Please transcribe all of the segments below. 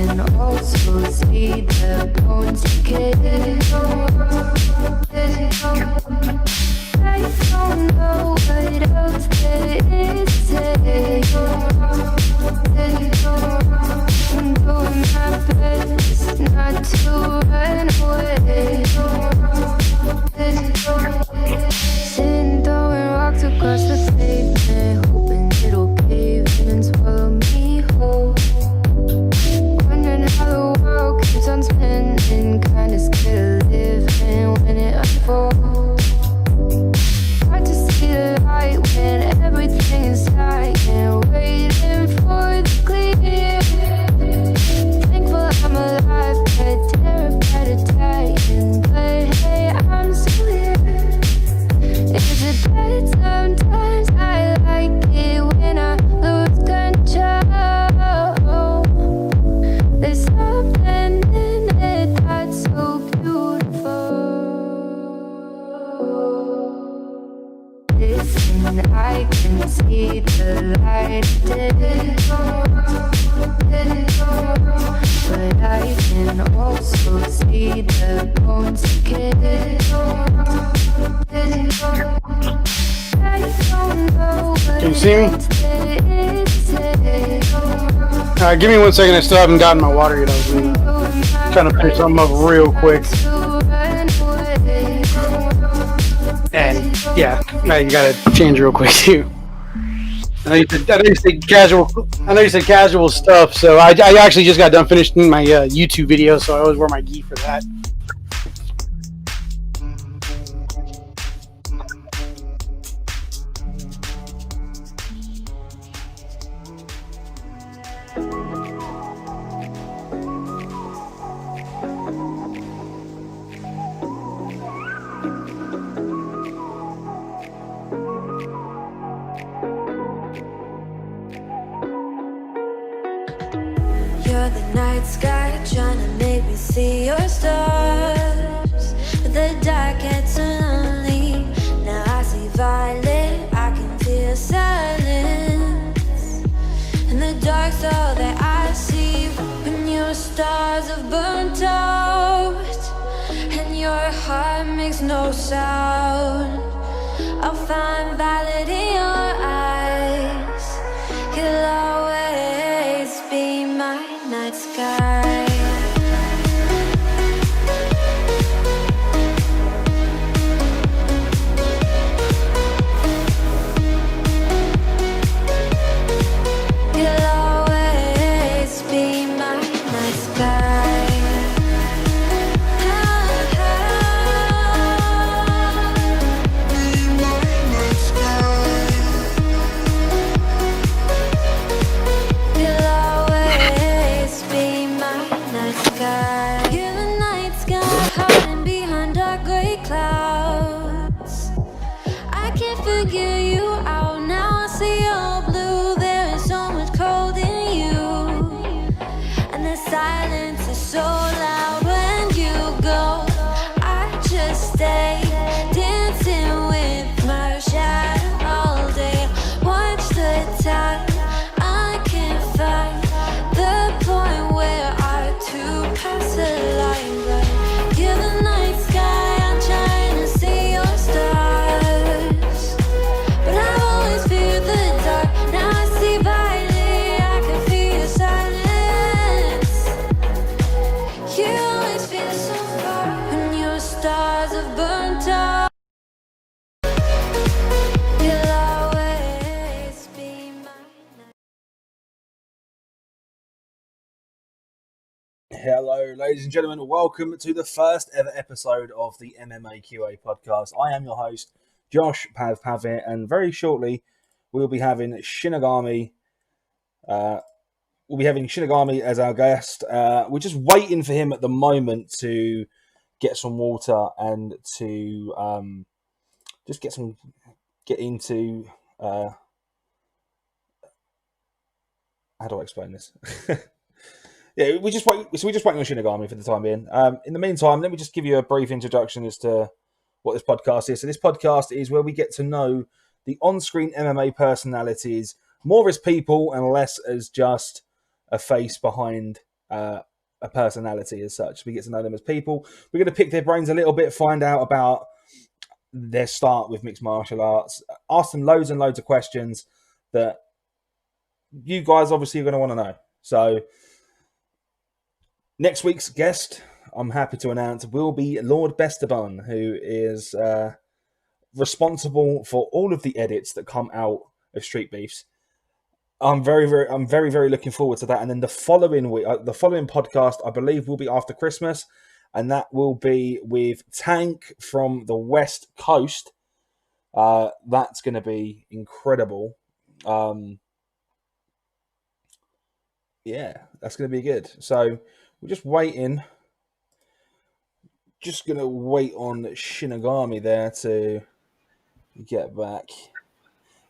can also see the bones decay. I don't know what else there is to say. I'm doing my best not to run away. Sitting throwing rocks across the pavement, hoping it'll cave in and swallow me whole. Wondering how the world keeps on spinning, kinda scared of living when it unfolds. Hard to see the light when everything is dying, waiting for the clear. Thankful I'm alive, but terrified of dying. But hey, I'm still here. Is it bad sometimes? I like it when I lose control. There's something in it that's so beautiful. Listen, I can see the light, but I can also see the bones decay. Can you see me? Alright, give me 1 second. I still haven't gotten my water yet. I was trying to finish something up real quick. And yeah, now you gotta change real quick too. I know you said casual stuff, so I actually just got done finishing my YouTube video, so I always wear my gi for that. You're the night sky trying to make me see your stars, but the dark gets so lonely. Now I see violet, I can feel silence, and the dark's all that I see. When your stars have burnt out and your heart makes no sound, I'll find violet in your eyes. You'll always be my night sky. You'll always be my night sky. Be my night sky. You'll always be my night sky. You're the night sky hiding behind dark gray clouds. I can't figure you out now. I see all blue. There is so much cold in you, and the silence is so loud when you go. I just stay dancing with my shadow all day. Watch the time. I can't find the point where our two paths align. But you're the night sky. I'm trying to see your stars, but I've always feared the dark. Now I see violet. I can feel your silence. You always feel so far when your stars have burnt out. You'll always be my night. Hello, ladies and gentlemen. Welcome to the first ever episode of the MMAQA Podcast. I am your host, Josh Pavett, and very shortly we'll be having Shinigami. We'll be having Shinigami as our guest. We're just waiting for him at the moment to get some water and to just get into. How do I explain this? Yeah, we're just waiting on Shinigami for the time being. In the meantime, let me just give you a brief introduction as to what this podcast is. So this podcast is where we get to know the on-screen MMA personalities more as people and less as just a face behind a personality as such. We get to know them as people. We're going to pick their brains a little bit, find out about their start with mixed martial arts, ask them loads and loads of questions that you guys obviously are going to want to know. So next week's guest, I'm happy to announce, will be Lord Besteban, who is responsible for all of the edits that come out of Street Beefs. I'm very, very looking forward to that. And then the following week, the following podcast, I believe, will be after Christmas, and that will be with Tank from the West Coast. That's going to be incredible. Yeah, that's going to be good. So we're just waiting. Just going to wait on Shinigami there to get back.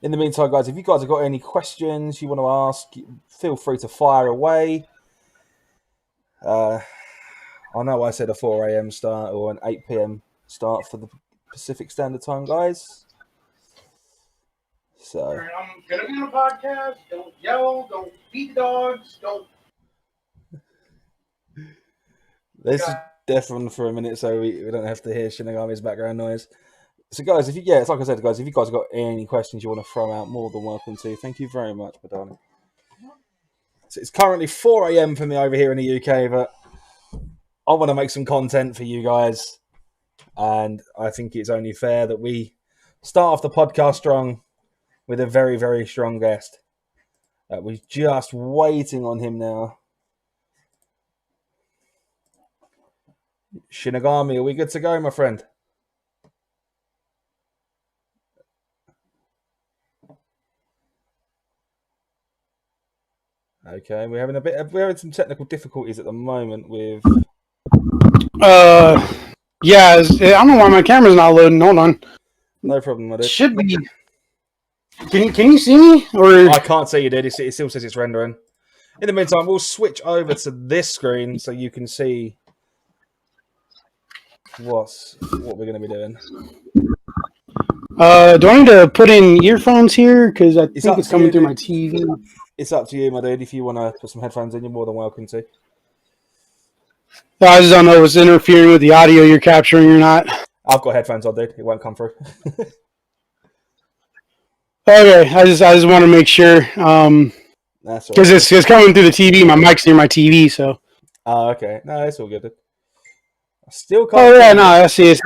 In the meantime, guys, if you guys have got any questions you want to ask, feel free to fire away. I know I said a 4 a.m. start or an 8 p.m. start for the Pacific Standard Time, guys. So I'm going to be on a podcast. Don't yell. Don't beat the dogs. Don't. This is deafened for a minute, so we don't have to hear Shinigami's background noise. So, guys, it's like I said, guys, if you guys have got any questions you want to throw out, more than welcome to. Thank you very much, my darling. So it's currently 4 a.m. for me over here in the UK, but I want to make some content for you guys, and I think it's only fair that we start off the podcast strong with a very, very strong guest. We're just waiting on him now. Shinigami, are we good to go, my friend? Okay, we're having some technical difficulties at the moment with. Yeah, I don't know why my camera's not loading. Hold on. No problem, my dude. It should be. Can you see me? Or I can't see you, dude. It still says it's rendering. In the meantime, we'll switch over to this screen so you can see what we're going to be doing. Do I need to put in earphones here? Because I think it's coming through my TV. It's up to you, my dude. If you want to put some headphones in, you're more than welcome to. I just don't know if it's interfering with the audio you're capturing or not. I've got headphones on, dude. It won't come through. Okay, I just want to make sure. That's all right. Because it's coming through the TV. My mic's near my TV, so. Oh, okay. No, it's all good, dude. I still can't. Oh yeah, no, I see. It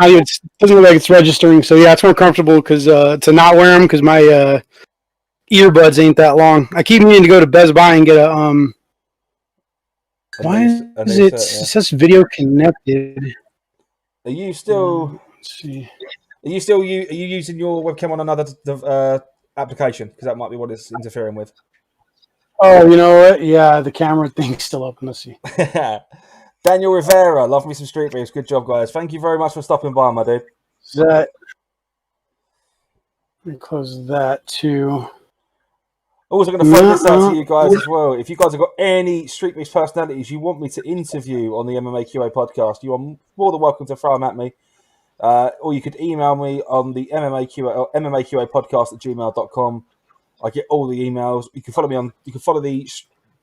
doesn't look like it's registering. So yeah, it's more comfortable because to not wear them because my earbuds ain't that long. I keep needing to go to Best Buy and get a Why is it? It says video connected. Are you still? Let's see. Are you using your webcam on another application? Because that might be what it's interfering with. Oh, you know what? Yeah, the camera thing's still open. Let's see. Daniel Rivera, love me some Street Beefs. Good job, guys. Thank you very much for stopping by, my dude. Let me close that too. Also going to throw this out to you guys as well. If you guys have got any Street Beefs personalities you want me to interview on the MMAQA podcast, you are more than welcome to throw them at me. Or you could email me on the MMAQA podcast at gmail.com. I get all the emails. You can follow the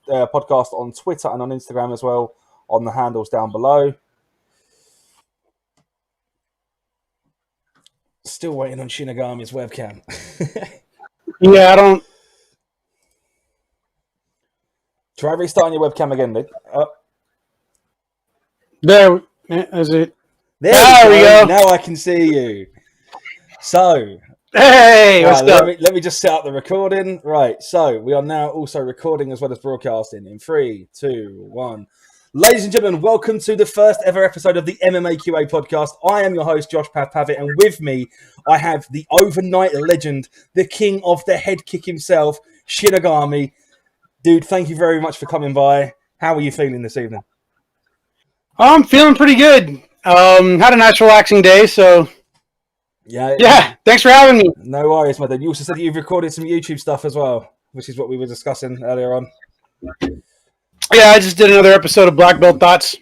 podcast on Twitter and on Instagram as well, on the handles down below. Still waiting on Shinigami's webcam. Yeah, I don't. Try restarting your webcam again, dude. There is it. There we go. Now I can see you. So, hey, what's up? Let me just set up the recording. Right, so we are now also recording as well as broadcasting in 3, 2, 1. Ladies and gentlemen, welcome to the first ever episode of the MMAQA podcast. I am your host, Josh Pavett, and with me, I have the overnight legend, the king of the head kick himself, Shinigami. Dude, thank you very much for coming by. How are you feeling this evening? I'm feeling pretty good. Had a nice relaxing day, so yeah. Thanks for having me. No worries, my dude. You also said that you've recorded some YouTube stuff as well, which is what we were discussing earlier on. Yeah, I just did another episode of Black Belt Thoughts.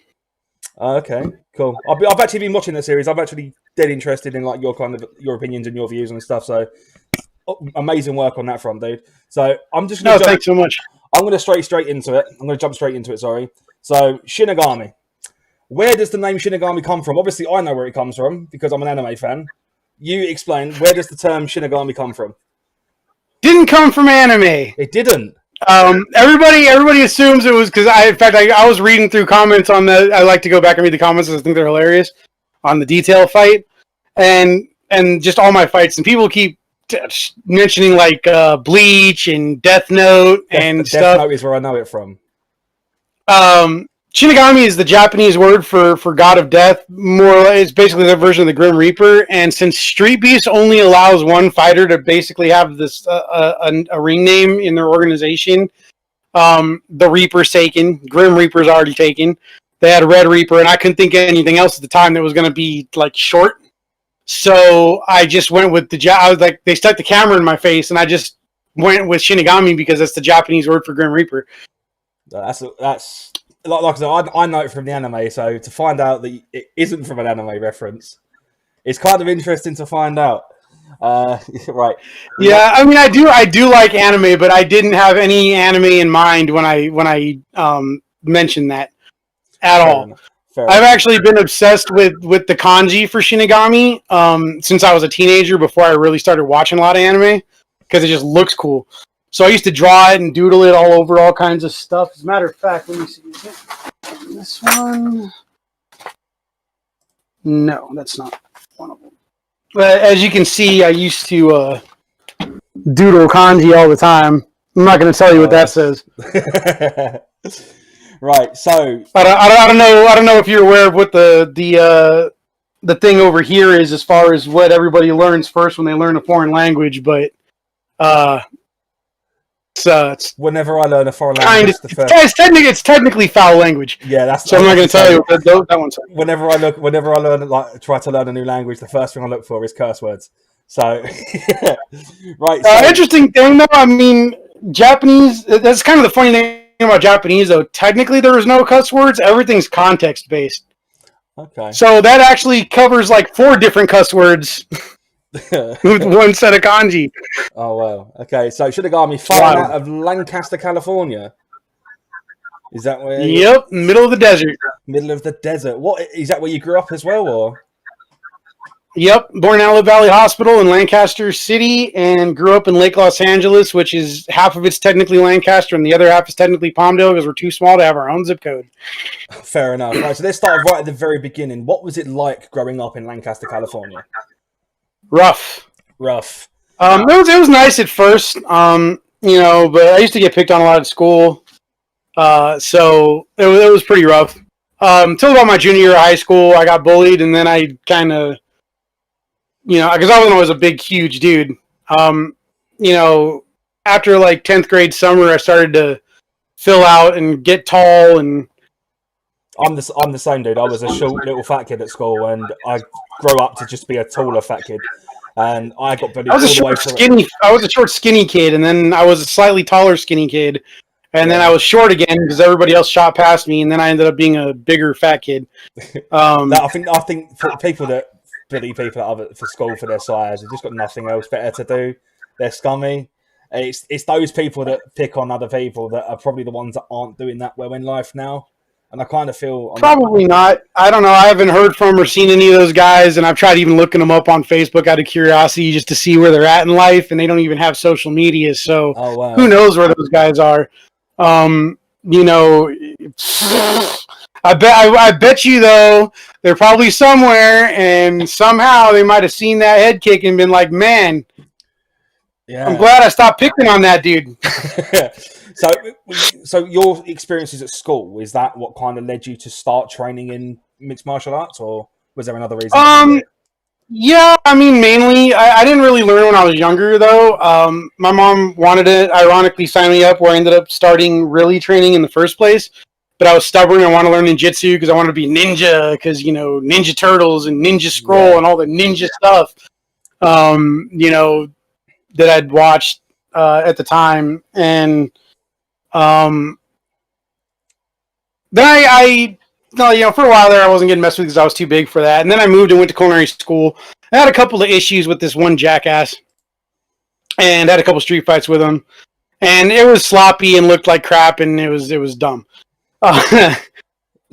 Okay, cool. I've actually been watching the series. I'm actually dead interested in like your opinions and your views and stuff. So amazing work on that front, dude. So I'm just gonna thanks so much. I'm gonna straight into it. I'm gonna jump straight into it. Sorry. So, Shinigami. Where does the name Shinigami come from? Obviously, I know where it comes from because I'm an anime fan. You explain, where does the term Shinigami come from? Didn't come from anime. It didn't. Everybody assumes it was because I was reading through comments on the. I like to go back and read the comments because I think they're hilarious on the detail fight, and just all my fights, and people keep mentioning like Bleach and Death Note and stuff. Death Note is where I know it from. Shinigami is the Japanese word for god of death. More or less, it's basically their version of the Grim Reaper. And since Street Beast only allows one fighter to basically have this a ring name in their organization, the Reaper's taken. Grim Reaper's already taken. They had a Red Reaper, and I couldn't think of anything else at the time that was going to be like short. So I just went with I was like, they stuck the camera in my face, and I just went with Shinigami because that's the Japanese word for Grim Reaper. That's like I said, I know it from the anime, so to find out that it isn't from an anime reference, it's kind of interesting to find out. Right? Yeah, I mean, I do like anime, but I didn't have any anime in mind when I mentioned that at all. I've actually been obsessed with the kanji for Shinigami since I was a teenager. Before I really started watching a lot of anime, because it just looks cool. So I used to draw it and doodle it all over all kinds of stuff. As a matter of fact, let me see. Is it this one? No, that's not one of them. But as you can see, I used to doodle kanji all the time. I'm not going to tell you what that says. Right. So I don't know if you're aware of what the thing over here is as far as what everybody learns first when they learn a foreign language, but it's whenever I learn a foreign language, it's technically foul language. Yeah, that's so. I'm not going to tell you what that one's. Whenever I learn, try to learn a new language, the first thing I look for is curse words. So, right. So, interesting thing though. I mean, Japanese. That's kind of the funny thing about Japanese though. Technically, there is no cuss words. Everything's context based. Okay. So that actually covers like 4 different cuss words. With one set of kanji. Oh wow. Okay, so Shinigami fighting out of Lancaster, California. Is that where? Yep, middle of the desert. Middle of the desert. What is that? Where you grew up as well, or? Yep, born in Antelope Valley Hospital in Lancaster City, and grew up in Lake Los Angeles, which is half of it's technically Lancaster, and the other half is technically Palmdale because we're too small to have our own zip code. Fair enough. Right, so let's start right at the very beginning. What was it like growing up in Lancaster, California? Rough. It was nice at first, but I used to get picked on a lot at school, so it was pretty rough. Till about my junior year of high school, I got bullied, and then I kind of, because I wasn't always a big, huge dude. After like 10th grade summer, I started to fill out and get tall, and I'm the same dude. I was a short little fat kid at school, and I grew up to just be a taller fat kid. And I got bullied. I was a short, skinny kid, and then I was a slightly taller, skinny kid, and then I was short again because everybody else shot past me, and then I ended up being a bigger fat kid. I think for people that bully people for school for their size, they've just got nothing else better to do. They're scummy. It's those people that pick on other people that are probably the ones that aren't doing that well in life now. And I kind of feel... Probably not. I don't know. I haven't heard from or seen any of those guys, and I've tried even looking them up on Facebook out of curiosity just to see where they're at in life, and they don't even have social media, so Who knows where those guys are. I bet you, though, they're probably somewhere, and somehow they might have seen that head kick and been like, man, I'm glad I stopped picking on that dude. So your experiences at school, is that what kind of led you to start training in mixed martial arts, or was there another reason? Yeah, I mean, mainly, I didn't really learn when I was younger, though. My mom wanted to, ironically, sign me up, where I ended up starting really training in the first place. But I was stubborn. I wanted to learn ninjutsu because I wanted to be ninja, because, Ninja Turtles and Ninja Scroll and all the ninja stuff, that I'd watched at the time. And then for a while there, I wasn't getting messed with because I was too big for that. And then I moved and went to culinary school. I had a couple of issues with this one jackass, and had a couple street fights with him. And it was sloppy and looked like crap, and it was dumb.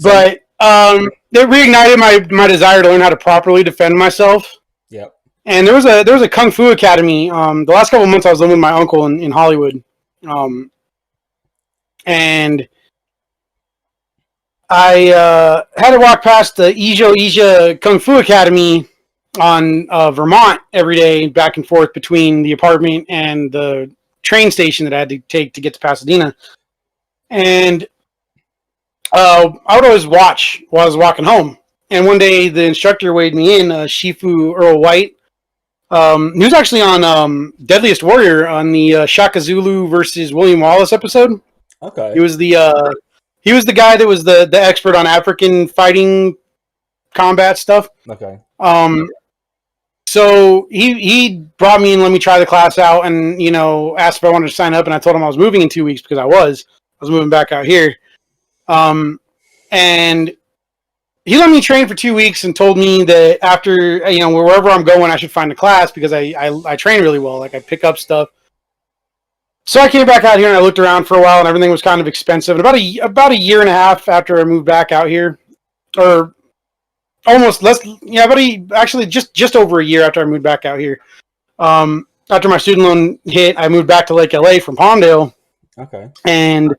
But it reignited my desire to learn how to properly defend myself. Yep. And there was a Kung Fu Academy. The last couple of months I was living with my uncle in Hollywood. And I had to walk past the Asia Kung Fu Academy on Vermont every day, back and forth between the apartment and the train station that I had to take to get to Pasadena. And I would always watch while I was walking home. And one day the instructor weighed me in, Shifu Earl White. He was actually on Deadliest Warrior on the Shaka Zulu versus William Wallace episode. Okay. He was the guy that was the expert on African fighting combat stuff. Okay. So he brought me and let me try the class out, and asked if I wanted to sign up, and I told him I was moving in 2 weeks because I was moving back out here. And he let me train for 2 weeks and told me that after wherever I'm going, I should find a class because I train really well. Like I pick up stuff. So I came back out here and I looked around for a while, and everything was kind of expensive. And about a year and a half after I moved back out here, or almost less, actually just over a year after I moved back out here. After my student loan hit, I moved back to Lake LA from Palmdale. Okay. And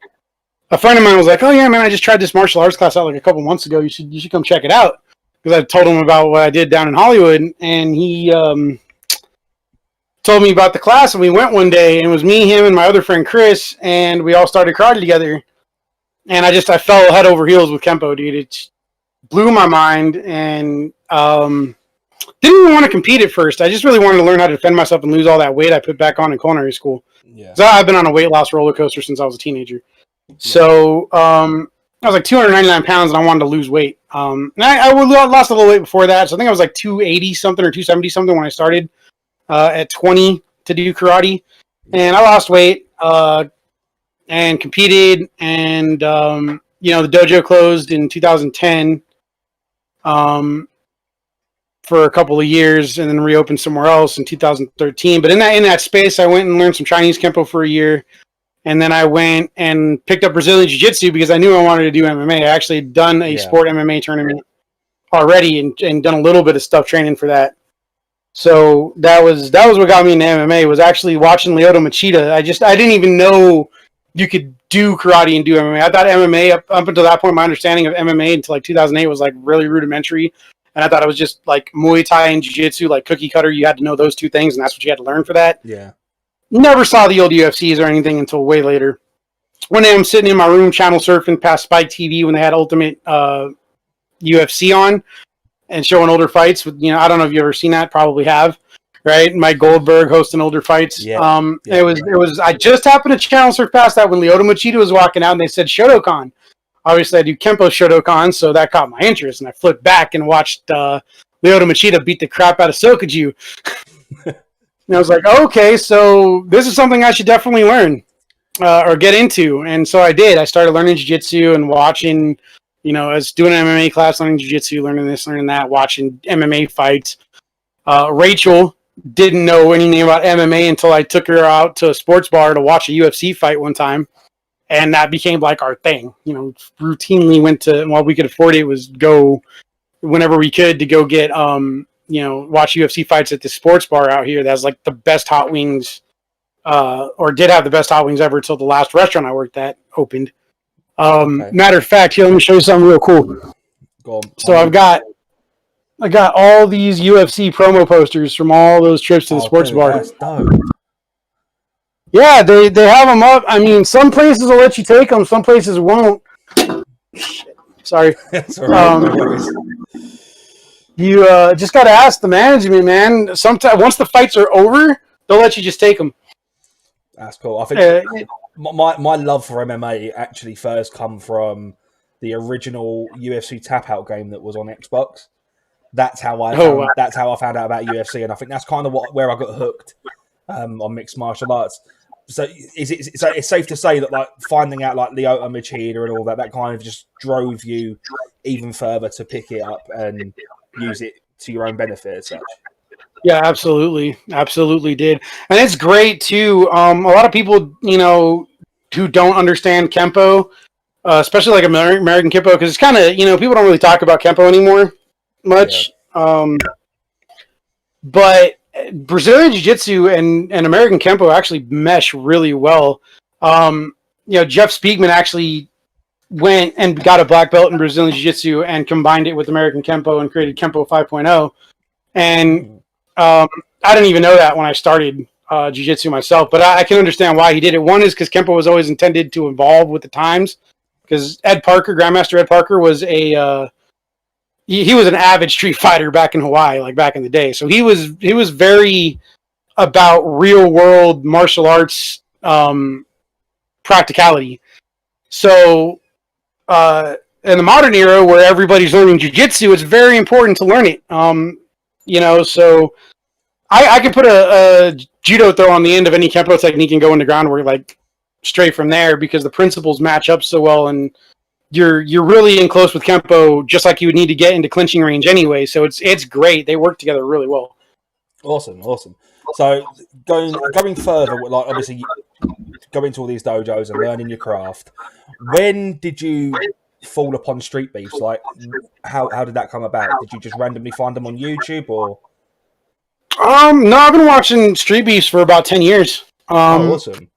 a friend of mine was like, "Oh yeah, man, I just tried this martial arts class out like a couple months ago. You should come check it out." Because I told him about what I did down in Hollywood, and he told me about the class, and we went one day, and it was me, him, and my other friend Chris, and we all started karate together. And I fell head over heels with Kempo, dude. It blew my mind, and didn't even want to compete at first. I just really wanted to learn how to defend myself and lose all that weight I put back on in culinary school. Yeah. So I've been on a weight loss roller coaster since I was a teenager. So I was like 299 pounds, and I wanted to lose weight. And I lost a little weight before that, so I think I was like 280 something or 270 something when I started at 20 to do karate. And I lost weight and competed, and the dojo closed in 2010 for a couple of years, and then reopened somewhere else in 2013. But in that space, I went and learned some Chinese Kempo for a year. And then I went and picked up Brazilian Jiu-Jitsu because I knew I wanted to do MMA. I actually had done a sport MMA tournament already and done a little bit of stuff training for that. So that was what got me into MMA, was actually watching Lyoto Machida. I didn't even know you could do karate and do MMA. I thought MMA, up until that point, my understanding of MMA until like 2008 was like really rudimentary. And I thought it was just like Muay Thai and Jiu-Jitsu, like cookie cutter. You had to know those two things, and that's what you had to learn for that. Yeah. Never saw the old UFCs or anything until way later. One day I'm sitting in my room channel surfing past Spike TV when they had Ultimate UFC on and showing older fights. With I don't know if you've ever seen that. Probably have, right? Mike Goldberg hosting older fights. Yeah. It was. I just happened to channel surf past that when Lyoto Machida was walking out, and they said Shotokan. Obviously, I do Kempo Shotokan, so that caught my interest, and I flipped back and watched Lyoto Machida beat the crap out of Sokuju. And I was like, okay, so this is something I should definitely learn or get into. And so I did. I started learning jiu-jitsu and watching, I was doing an MMA class, learning jiu-jitsu, learning this, learning that, watching MMA fights. Rachel didn't know anything about MMA until I took her out to a sports bar to watch a UFC fight one time. And that became like our thing. Routinely went to, while we could afford it, was go whenever we could to go get watch UFC fights at the sports bar out here. That's like the best hot wings, or did have the best hot wings ever until the last restaurant I worked at opened. Okay. Matter of fact, here, let me show you something real cool. So I got all these UFC promo posters from all those trips to the sports bar. That's dope. Yeah, they have them up. I mean, some places will let you take them, some places won't. Sorry. That's all right. You just got to ask the management, man. Sometimes once the fights are over, they'll let you just take them. That's cool. I think my love for MMA actually first come from the original UFC Tap Out game that was on Xbox. That's how I found out about UFC, and I think that's kind of where I got hooked on mixed martial arts. So it's safe to say that like finding out like Lyoto Machida and all that kind of just drove you even further to pick it up and use it to your own benefit as such. Yeah, absolutely did. And it's great too. A lot of people, who don't understand Kempo, especially like American Kempo, because it's kind of, people don't really talk about Kempo anymore much. Yeah. But Brazilian Jiu-Jitsu and American Kempo actually mesh really well. Jeff Speakman actually went and got a black belt in Brazilian Jiu-Jitsu and combined it with American Kempo and created Kempo 5.0. And I didn't even know that when I started Jiu-Jitsu myself, but I can understand why he did it. One is because Kempo was always intended to evolve with the times, because Grandmaster Ed Parker was he was an avid street fighter back in Hawaii, like back in the day. So he was very about real world martial arts practicality. So in the modern era where everybody's learning jiu-jitsu, it's very important to learn it. So I can put a judo throw on the end of any Kempo technique and go into groundwork like straight from there, because the principles match up so well, and you're really in close with Kempo, just like you would need to get into clinching range anyway. So it's great. They work together really well. Awesome. So going further, like obviously going to all these dojos and learning your craft. When did you fall upon street beefs? Like, how did that come about? Did you just randomly find them on YouTube, or? No, I've been watching street beefs for about 10 years. Awesome.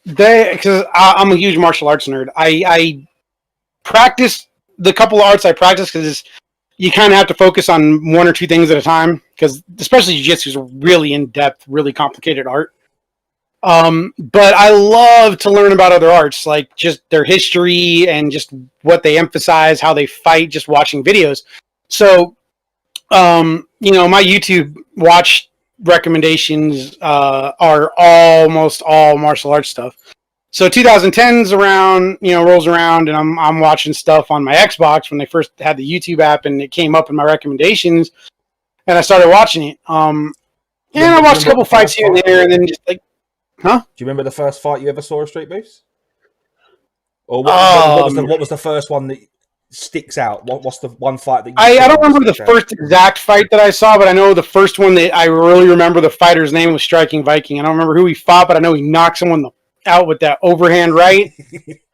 Because I'm a huge martial arts nerd. I practice the couple of arts I practice because you kind of have to focus on one or two things at a time, because especially jiu-jitsu is a really in-depth, really complicated art. But I love to learn about other arts, like just their history and just what they emphasize, how they fight, just watching videos. So, my YouTube watch recommendations are almost all martial arts stuff. So 2010's around, rolls around, and I'm watching stuff on my Xbox when they first had the YouTube app, and it came up in my recommendations, and I started watching it. And I watched a couple fights here and there, and then just like, huh? Do you remember the first fight you ever saw of street beefs? Or what was the first one that sticks out? What's the one fight that I don't remember the first exact fight that I saw, but I know the first one that I really remember, the fighter's name was Striking Viking. I don't remember who he fought, but I know he knocked someone out with that overhand right.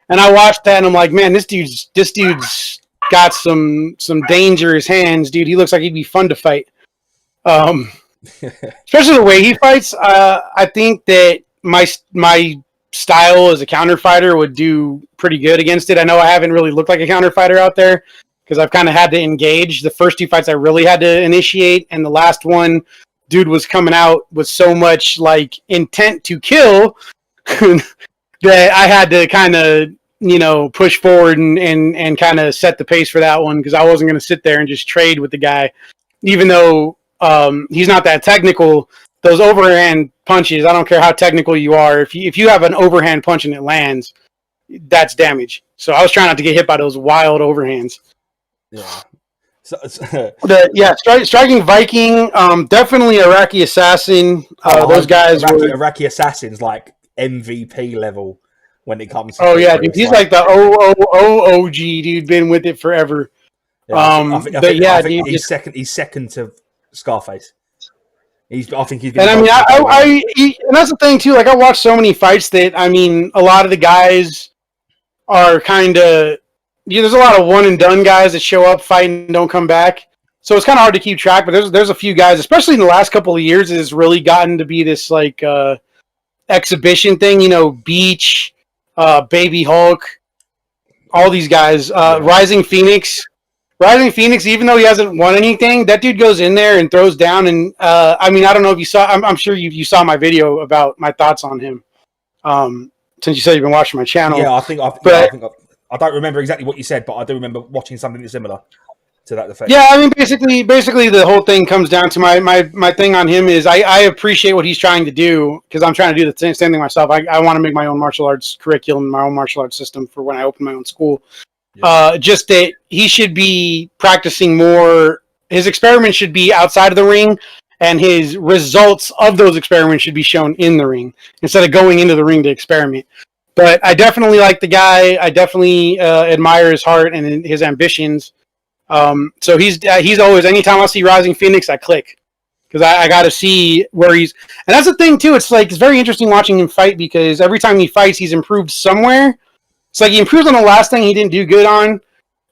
And I watched that, and I'm like, man, this dude's got some dangerous hands, dude. He looks like he'd be fun to fight. Especially the way he fights. I think that my style as a counter fighter would do pretty good against it. I know I haven't really looked like a counter fighter out there because I've kind of had to engage. The first two fights I really had to initiate, and the last one, dude was coming out with so much like intent to kill that I had to kind of push forward and kind of set the pace for that one, because I wasn't going to sit there and just trade with the guy, even though he's not that technical. Those overhand punches, I don't care how technical you are, if you have an overhand punch and it lands, that's damage. So I was trying not to get hit by those wild overhands. Yeah. Striking Viking, definitely Iraqi Assassin. Those guys Iraqi Assassin's like MVP level when it comes to dude, he's like the OG dude, been with it forever. Yeah, I think he's second to Scarface. I think he's been, and and that's the thing too, like I watch so many fights that a lot of the guys are kind of, there's a lot of one and done guys that show up, fight, and don't come back. So it's kind of hard to keep track, but there's a few guys, especially in the last couple of years, it has really gotten to be this like exhibition thing. Beach, Baby Hulk, all these guys. Rising Phoenix, even though he hasn't won anything, that dude goes in there and throws down. And I don't know if you saw. I'm sure you saw my video about my thoughts on him. Since you said you've been watching my channel, yeah, I don't remember exactly what you said, but I do remember watching something similar to that effect. Yeah, basically the whole thing comes down to my thing on him is I appreciate what he's trying to do, because I'm trying to do the same thing myself. I want to make my own martial arts curriculum, my own martial arts system for when I open my own school. Yeah. Just that he should be practicing more. His experiments should be outside of the ring, and his results of those experiments should be shown in the ring instead of going into the ring to experiment. But I definitely like the guy. I definitely admire his heart and his ambitions. So he's always, anytime I see Rising Phoenix, I click, because I got to see where he's. And that's the thing too. It's very interesting watching him fight, because every time he fights, he's improved somewhere. it's like he improves on the last thing he didn't do good on,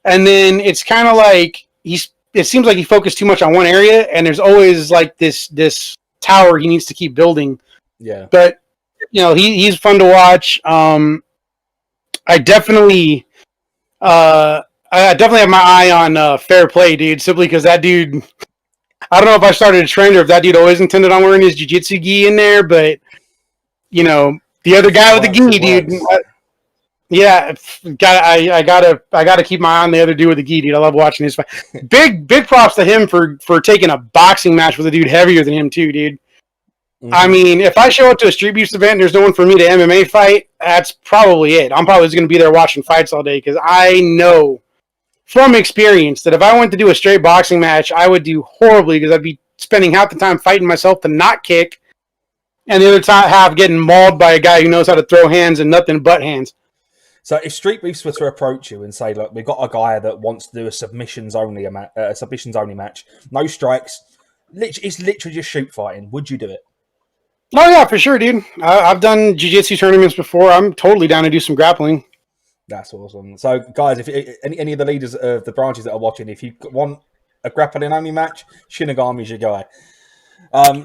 and then it's kind of like it seems like he focused too much on one area, and there's always like this tower he needs to keep building. Yeah. But he's fun to watch. I definitely have my eye on Fair Play, dude. Simply because that dude, I don't know if I started a trend or if that dude always intended on wearing his jiu-jitsu gi in there, but the other guy with the gi, dude. Yeah, I gotta keep my eye on the other dude with the gi, dude. I love watching his fight. Big props to him for taking a boxing match with a dude heavier than him too, dude. Mm-hmm. I mean, if I show up to a Street Beefs event and there's no one for me to MMA fight, that's probably it. I'm probably just going to be there watching fights all day because I know from experience that if I went to do a straight boxing match, I would do horribly because I'd be spending half the time fighting myself to not kick and the other half getting mauled by a guy who knows how to throw hands and nothing but hands. So if Street Beefs were to approach you and say, look, we've got a guy that wants to do a submissions only match, no strikes, it's literally just shoot fighting, would you do it? Oh, yeah, for sure, dude. I've done jiu-jitsu tournaments before. I'm totally down to do some grappling. That's awesome. So, guys, if any of the leaders of the branches that are watching, if you want a grappling-only match, Shinigami's your guy. Right.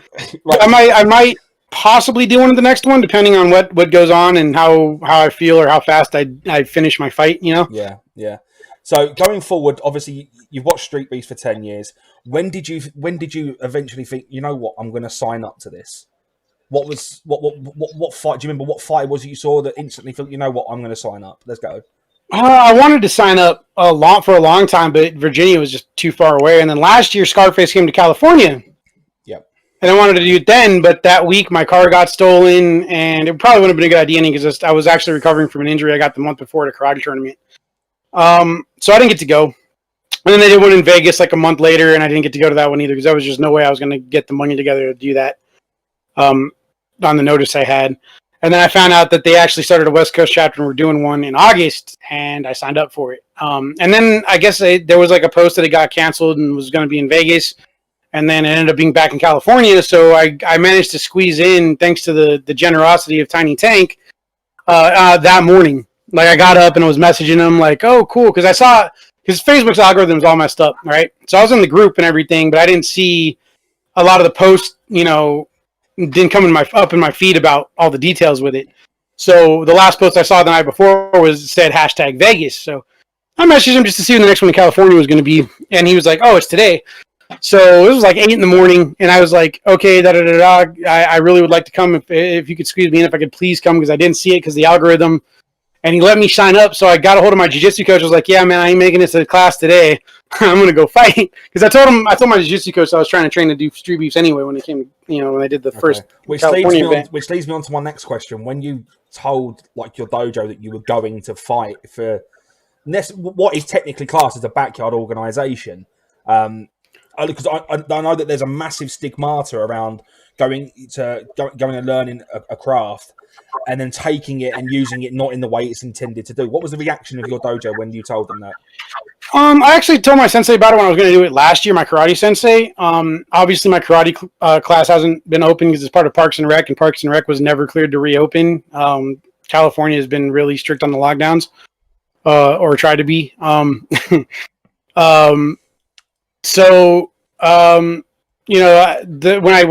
I might possibly do one of the next one, depending on what goes on and how I feel or how fast I finish my fight, Yeah. So, going forward, obviously, you've watched Street Beefs for 10 years. When did you eventually think, you know what, I'm going to sign up to this? What fight? Do you remember what fight was it you saw that instantly felt, you know what, I'm going to sign up? Let's go. I wanted to sign up for a long time, but Virginia was just too far away. And then last year, Scarface came to California. Yep. And I wanted to do it then, but that week my car got stolen, and it probably wouldn't have been a good idea because I was actually recovering from an injury I got the month before at a karate tournament. So I didn't get to go. And then they did one in Vegas like a month later, and I didn't get to go to that one either because there was just no way I was going to get the money together to do that. On the notice I had. And then I found out that they actually started a West Coast chapter and were doing one in August, and I signed up for it. And then I guess there was like a post that it got canceled and was going to be in Vegas, and then it ended up being back in California, so I managed to squeeze in, thanks to the generosity of Tiny Tank, that morning. Like, I got up and I was messaging him like, oh, cool, because I saw his Facebook's algorithm's all messed up, right? So I was in the group and everything, but I didn't see a lot of the posts, didn't come up in my feed about all the details with it. So the last post I saw the night before said #Vegas. So I messaged him just to see when the next one in California was going to be, and he was like, "Oh, it's today." So it was like 8 a.m, and I was like, "Okay, I really would like to come if you could squeeze me in, if I could please come because I didn't see it because the algorithm." And he let me sign up, so I got a hold of my jiu-jitsu coach. I was like, "Yeah, man, I ain't making this a class today. I'm gonna go fight." Because I told my jiu-jitsu coach I was trying to train to do Street Beefs anyway when it came, when I did the first California event. Which leads me on to my next question. When you told like your dojo that you were going to fight for what is technically classed as a backyard organization, because I know that there's a massive stigmata around going and learning a craft and then taking it and using it not in the way it's intended to do. What was the reaction of your dojo when you told them that? I actually told my sensei about it when I was going to do it last year, my karate sensei. Obviously, my karate class hasn't been open because it's part of Parks and Rec, and Parks and Rec was never cleared to reopen. California has been really strict on the lockdowns, or tried to be. When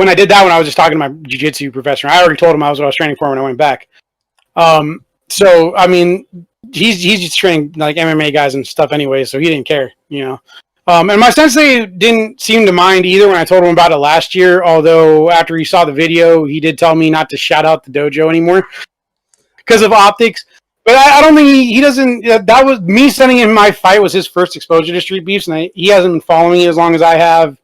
I did that one, I was just talking to my jiu-jitsu professor. I already told him what I was training for when I went back. So I mean, he's just training like MMA guys and stuff anyway, so he didn't care, And my sensei didn't seem to mind either when I told him about it last year. Although after he saw the video, he did tell me not to shout out the dojo anymore because of optics. But I don't think he doesn't. That was me sending him my fight was his first exposure to Street Beefs, and he hasn't been following it as long as I have.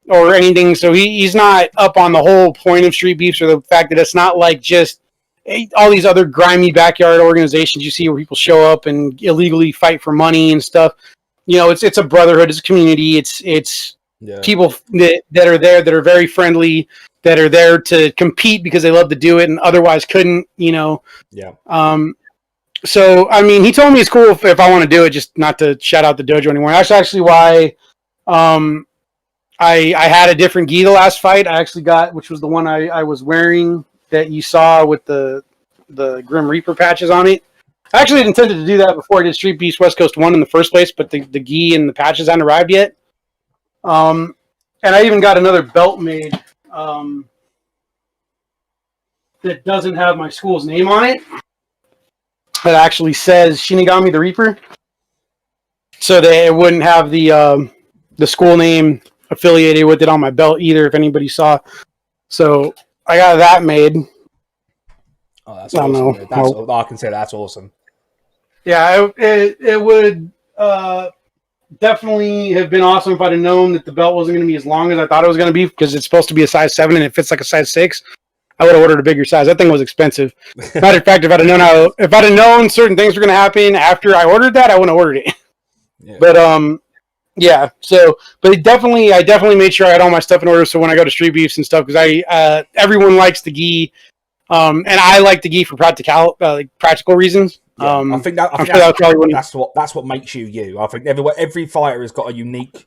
Or anything, so he's not up on the whole point of Street Beefs or the fact that it's not like just all these other grimy backyard organizations you see where people show up and illegally fight for money and stuff. It's a brotherhood, it's a community, it's people that are there that are very friendly, that are there to compete because they love to do it and otherwise couldn't. So I mean, he told me it's cool if I want to do it, just not to shout out the dojo anymore. That's actually why. I had a different gi the last fight. I actually got, which was the one I was wearing that you saw with the Grim Reaper patches on it. I actually had intended to do that before I did Street Beast West Coast 1 in the first place, but the gi and the patches hadn't arrived yet. And I even got another belt made that doesn't have my school's name on it. That actually says Shinigami the Reaper. So they wouldn't have the school name affiliated with it on my belt either, if anybody saw. So I got that made. Oh, that's awesome. I can say that's awesome. Yeah, it would definitely have been awesome if I'd have known that the belt wasn't going to be as long as I thought it was going to be, because it's supposed to be a size 7 and it fits like a size 6. I would have ordered a bigger size. That thing was expensive. Matter of fact, if I'd have known certain things were going to happen after I ordered that, I wouldn't have ordered it. Yeah. But yeah. So, but I definitely made sure I had all my stuff in order. So when I go to Street Beefs and stuff, because everyone likes the gi, and I like the gi for practical reasons. Yeah, I think that's what makes you you. I think every fighter has got a unique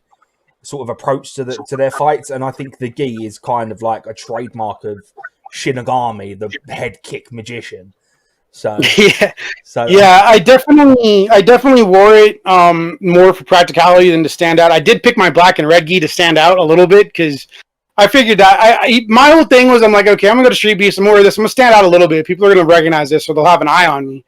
sort of approach to their fights, and I think the gi is kind of like a trademark of Shinigami, the head kick magician. So yeah, I definitely wore it more for practicality than to stand out. I did pick my black and red gi to stand out a little bit because I figured that my whole thing was, I'm like, okay, I'm gonna go to Street Beast, I'm gonna wear this, I'm gonna stand out a little bit. People are gonna recognize this, or they'll have an eye on me.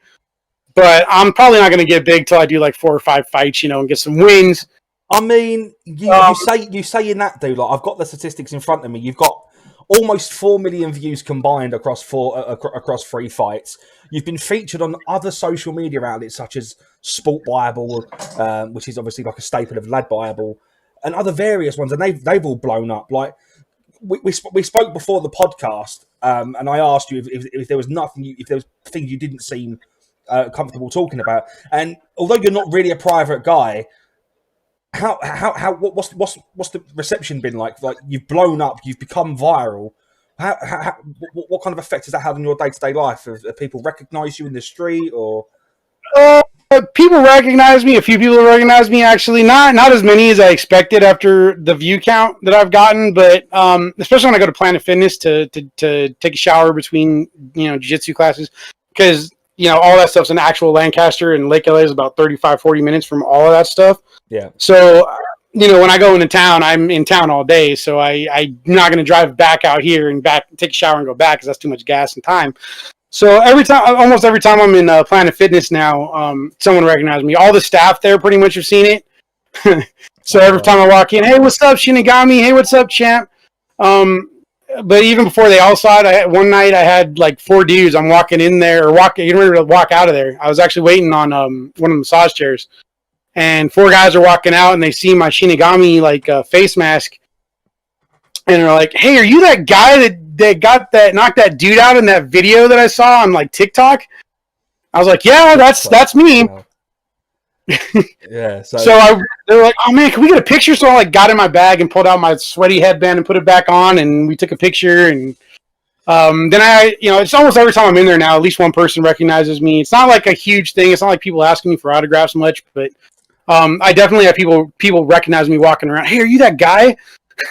But I'm probably not gonna get big till I do like 4 or 5 fights, and get some wins. I mean, you say in that, dude. Like, I've got the statistics in front of me. You've got almost 4 million views combined across 3 fights. You've been featured on other social media outlets such as Sport Bible, which is obviously like a staple of Lad Bible, and other various ones, and they've all blown up. Like we spoke before the podcast, and I asked you if there was if there was things you didn't seem comfortable talking about, and although you're not really a private guy, what's the reception been like? Like, you've blown up, you've become viral. What kind of effect has that had on your day-to-day life? Have people recognize you in the street, or? People recognize me. A few people recognize me, actually. Not as many as I expected after the view count that I've gotten, but especially when I go to Planet Fitness to take a shower between jiu-jitsu classes, because all that stuff's in actual Lancaster, and Lake LA is about 35-40 minutes from all of that stuff. Yeah. So when I go into town, I'm in town all day, so I'm not going to drive back out here and take a shower and go back, because that's too much gas and time. So almost every time I'm in Planet Fitness now, someone recognizes me. All the staff there pretty much have seen it. So every time I walk in, hey, what's up, Shinigami? Hey, what's up, champ? But even before they all saw it, one night I had like 4 dudes. I'm walking in there, getting ready to walk out of there. I was actually waiting on one of the massage chairs, and 4 guys are walking out, and they see my Shinigami face mask, and they're like, "Hey, are you that guy that knocked that dude out in that video that I saw on TikTok?" I was like, "Yeah, that's me." Yeah. They're like, "Oh man, can we get a picture?" So I got in my bag and pulled out my sweaty headband and put it back on, and we took a picture. And then it's almost every time I'm in there now, at least one person recognizes me. It's not like a huge thing. It's not like people asking me for autographs much, but I definitely have people recognize me walking around. Hey, are you that guy?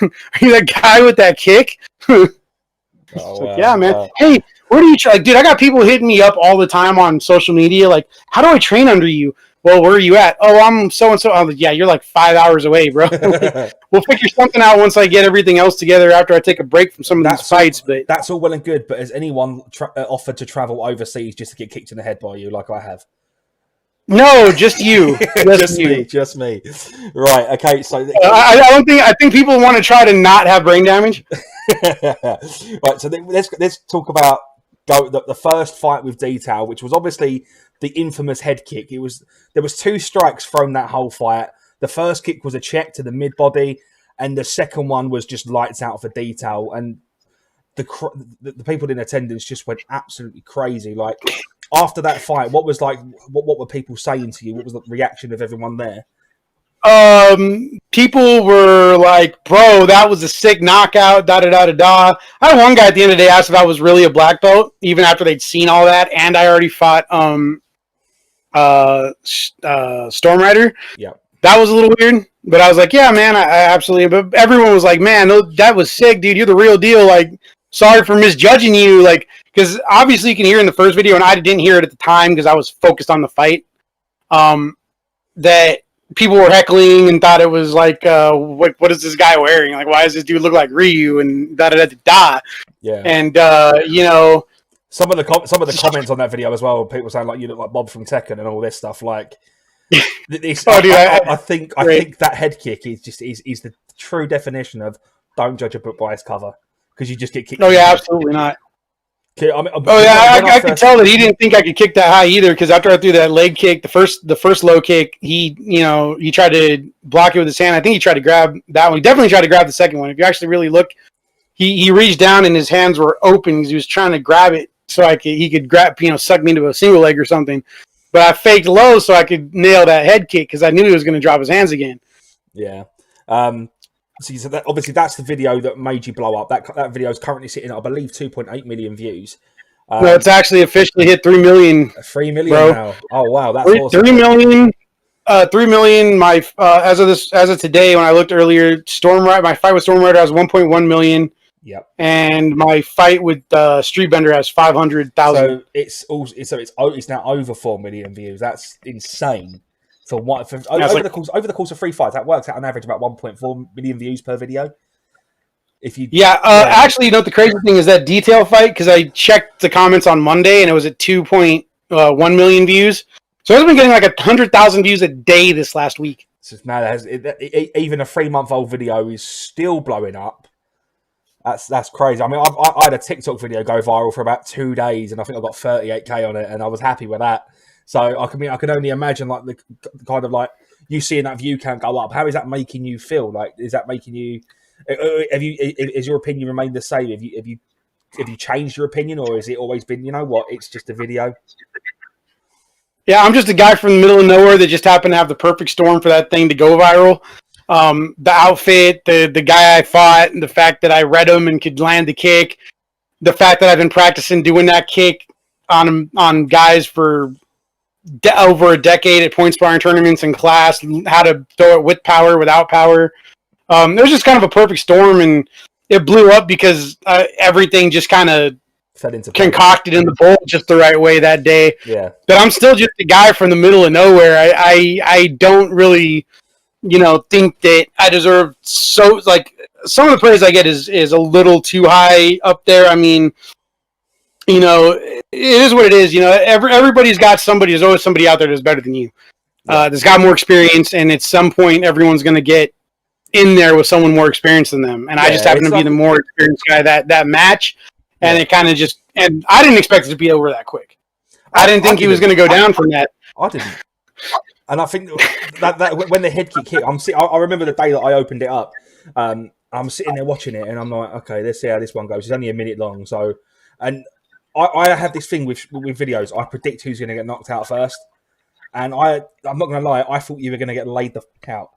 Are you that guy with that kick? Yeah, man. Wow. Hey, where do you dude? I got people hitting me up all the time on social media. Like, how do I train under you? Well, where are you at? Oh, I'm so and so. I'm like, yeah, you're like 5 hours away, bro. We'll figure something out once I get everything else together after I take a break from some of these fights. But that's all well and good. But has anyone offered to travel overseas just to get kicked in the head by you, like I have? No, just you. Just me. Right. Okay. So I think people want to try to not have brain damage. Right. So let's talk about the first fight with Detail, which was obviously the infamous head kick. There was 2 strikes from that whole fight. The first kick was a check to the mid body, and the second one was just lights out for Detail. And the people in attendance just went absolutely crazy. Like, after that fight, what were people saying to you? What was the reaction of everyone there? People were like, "Bro, that was a sick knockout." Da da da da da. I had one guy at the end of the day asked if I was really a black belt, even after they'd seen all that, and I already fought Storm Rider. Yeah, that was a little weird, but I was like, "Yeah, man, I absolutely." But everyone was like, "Man, that was sick, dude. You're the real deal. Like, sorry for misjudging you. Like, because obviously you can hear in the first video, and I didn't hear it at the time because I was focused on the fight. That people were heckling and thought it was like, what is this guy wearing? Like, why does this dude look like Ryu? And da da da da. Yeah. And some of the comments on that video as well, people saying like you look like Bob from Tekken and all this stuff. Like, I think that head kick is the true definition of don't judge a book by its cover, because you just get kicked. Oh yeah, absolutely not. I could tell that he didn't think I could kick that high either, because after I threw that leg kick, the first low kick, he tried to block it with his hand. I think he tried to grab that one. He definitely tried to grab the second one. If you actually really look, he reached down and his hands were open because he was trying to grab it so he could grab, suck me into a single leg or something. But I faked low so I could nail that head kick because I knew he was going to drop his hands again. Yeah. So that, obviously that's the video that made you blow up. That video is currently sitting at, I believe, 2.8 million views. No, it's actually officially hit 3 million. 3 million bro. now. Oh wow, that's awesome. 3 million. 3 million. My as of today, when I looked earlier, my fight with Storm Rider has 1.1 million. Yep. And my fight with Street Bender has 500,000. So it's now over 4 million views. That's insane. Over the course of 3 fights, that works out on average about 1.4 million views per video. Actually, the crazy thing is that detail fight, because I checked the comments on Monday and it was at 2.1 million views. So it's been getting like 100,000 views a day this last week. So now even a 3-month-old video is still blowing up. That's crazy. I mean, I had a TikTok video go viral for about 2 days, and I think I got 38k on it, and I was happy with that. So I can only imagine like the kind of like you seeing that view count go up. How is that making you feel? Like, is that making you? Has your opinion remained the same? Have you changed your opinion, or has it always been, it's just a video? Yeah, I'm just a guy from the middle of nowhere that just happened to have the perfect storm for that thing to go viral. The outfit, the guy I fought, and the fact that I read him and could land the kick, the fact that I've been practicing doing that kick on guys for over a decade at point sparring tournaments in class, how to throw it with power, without power. It was just kind of a perfect storm, and it blew up because everything just kind of concocted in the bowl just the right way that day. Yeah. But I'm still just a guy from the middle of nowhere. I don't really, think that I deserve some of the praise I get is a little too high up there. I mean, it is what it is. Everybody's got somebody. There's always somebody out there that's better than you. That's got more experience, and at some point, everyone's going to get in there with someone more experienced than them. And I just happen to be the more experienced guy that match. And it kind of and I didn't expect it to be over that quick. I didn't think he was going to go down from that. I didn't. And I think that when the head kick hit, I remember the day that I opened it up. I'm sitting there watching it, and I'm like, okay, let's see how this one goes. It's only a minute long, so. And I have this thing with videos. I predict who's going to get knocked out first, and I'm not going to lie. I thought you were going to get laid the fuck out,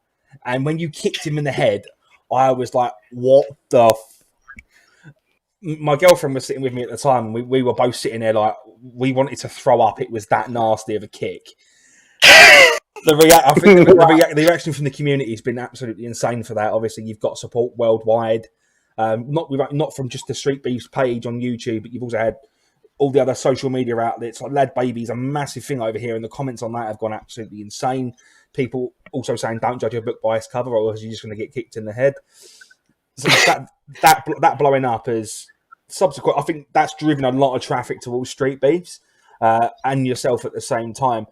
and when you kicked him in the head, I was like, what the. My girlfriend was sitting with me at the time. We were both sitting there like we wanted to throw up. It was that nasty of a kick. I think the reaction from the community has been absolutely insane for that. Obviously, you've got support worldwide, not from just the Street Beefs page on YouTube, but you've also had all the other social media outlets. Like Lad Baby's a massive thing over here, and the comments on that have gone absolutely insane. People also saying, "Don't judge a book by its cover, or else you're just going to get kicked in the head." So that blowing up is subsequent. I think that's driven a lot of traffic towards Street Beefs and yourself at the same time.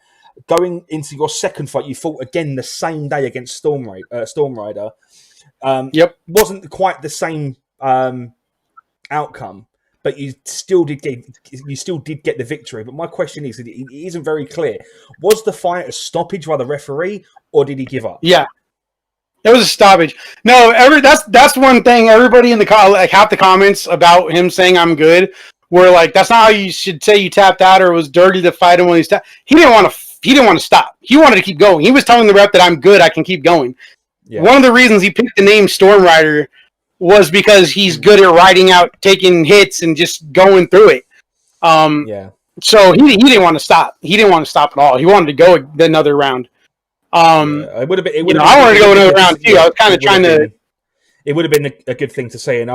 Going into your second fight, you fought again the same day against Storm Rider. Wasn't quite the same outcome, but you still did get the victory. But my question is, it isn't very clear. Was the fight a stoppage by the referee, or did he give up? Yeah. It was a stoppage. No, that's one thing. Everybody in the half the comments about him saying I'm good were like, that's not how you should say you tapped out, or it was dirty to fight him when he's tapped. He didn't want to stop. He wanted to keep going. He was telling the ref that I'm good. I can keep going. Yeah. One of the reasons he picked the name Storm Rider was because he's good at riding out, taking hits, and just going through it. So he didn't want to stop. He didn't want to stop at all. He wanted to go another round. It would have been. I wanted to go another round too. I was kind of trying to. It would have been a good thing to say, and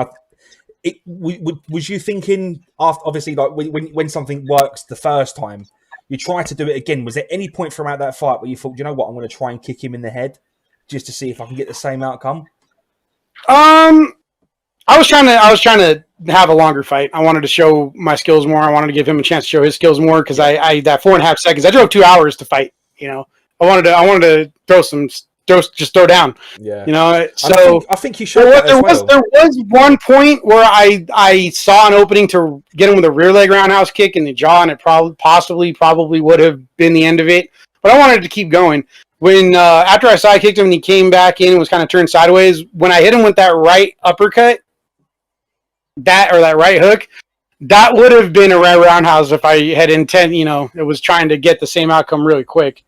Was you thinking after, obviously, like when something works the first time, you try to do it again? Was there any point throughout that fight where you thought, you know what, I'm going to try and kick him in the head just to see if I can get the same outcome? I was trying to have a longer fight. I wanted to show my skills more. I wanted to give him a chance to show his skills more because I that 4.5 seconds. I drove 2 hours to fight. You know, I wanted to throw down. Yeah. You know, so I think you showed that as well. There was one point where I saw an opening to get him with a rear leg roundhouse kick in the jaw, and it probably would have been the end of it. But I wanted to keep going. When after I side kicked him and he came back in and was kind of turned sideways, when I hit him with that right uppercut, that right hook, that would have been a right roundhouse if I had intent. You know, it was trying to get the same outcome really quick.